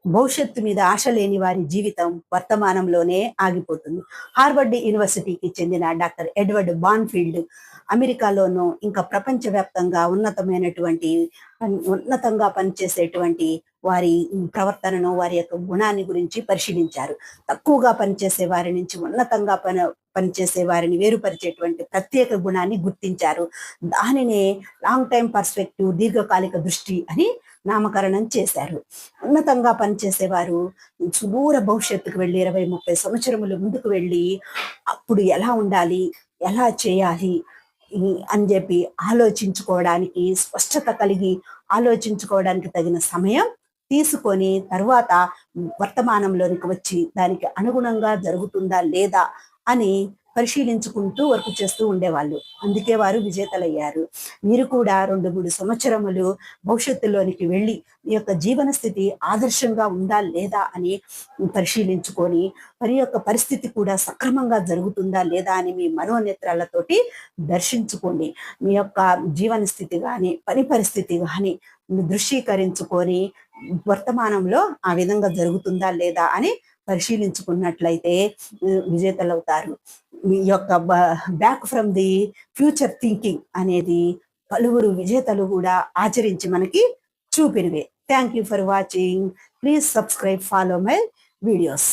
భవిష్యత్తు మీద ఆశ లేని వారి జీవితం వర్తమానంలోనే ఆగిపోతుంది. హార్వర్డ్ యూనివర్సిటీకి చెందిన డాక్టర్ ఎడ్వర్డ్ బాన్ఫీల్డ్ అమెరికాలోనూ ఇంకా ప్రపంచవ్యాప్తంగా ఉన్నతంగా పనిచేసేటువంటి వారి ప్రవర్తనను, వారి యొక్క గుణాన్ని గురించి పరిశీలించారు. తక్కువగా పనిచేసే వారి నుంచి ఉన్నతంగా పనిచేసే వారిని వేరుపరిచేటువంటి ప్రత్యేక గుణాన్ని గుర్తించారు. దానినే లాంగ్ టైం పర్స్పెక్టివ్, దీర్ఘకాలిక దృష్టి అని నామకరణం చేశారు. ఉన్నతంగా పనిచేసేవారు సుదూర భవిష్యత్తుకు వెళ్ళి 20-30 సంవత్సరములు ముందుకు వెళ్ళి అప్పుడు ఎలా ఉండాలి, ఎలా చేయాలి అని చెప్పి ఆలోచించుకోవడానికి, స్పష్టత కలిగి ఆలోచించుకోవడానికి తగిన సమయం తీసుకొని తర్వాత వర్తమానంలోనికి వచ్చి దానికి అనుగుణంగా జరుగుతుందా లేదా అని పరిశీలించుకుంటూ వర్క్ చేస్తూ ఉండేవాళ్ళు. అందుకే వారు విజేతలయ్యారు. మీరు కూడా 2-3 సంవత్సరములు భవిష్యత్తులోనికి వెళ్ళి మీ యొక్క జీవన స్థితి ఆదర్శంగా ఉందా లేదా అని పరిశీలించుకొని, మరి యొక్క పరిస్థితి కూడా సక్రమంగా జరుగుతుందా లేదా అని మీ మనోనేత్రాలతోటి దర్శించుకోండి. మీ యొక్క జీవన స్థితి కానీ, పని పరిస్థితి కానీ దృశ్యీకరించుకొని వర్తమానంలో ఆ విధంగా జరుగుతుందా లేదా అని పరిశీలించుకున్నట్లయితే విజేతలవుతారు. మీ యొక్క back from the future thinking అనేది పలువురు విజేతలు కూడా ఆచరించి మనకి చూపినవే. Thank you for watching. Please subscribe, follow my videos.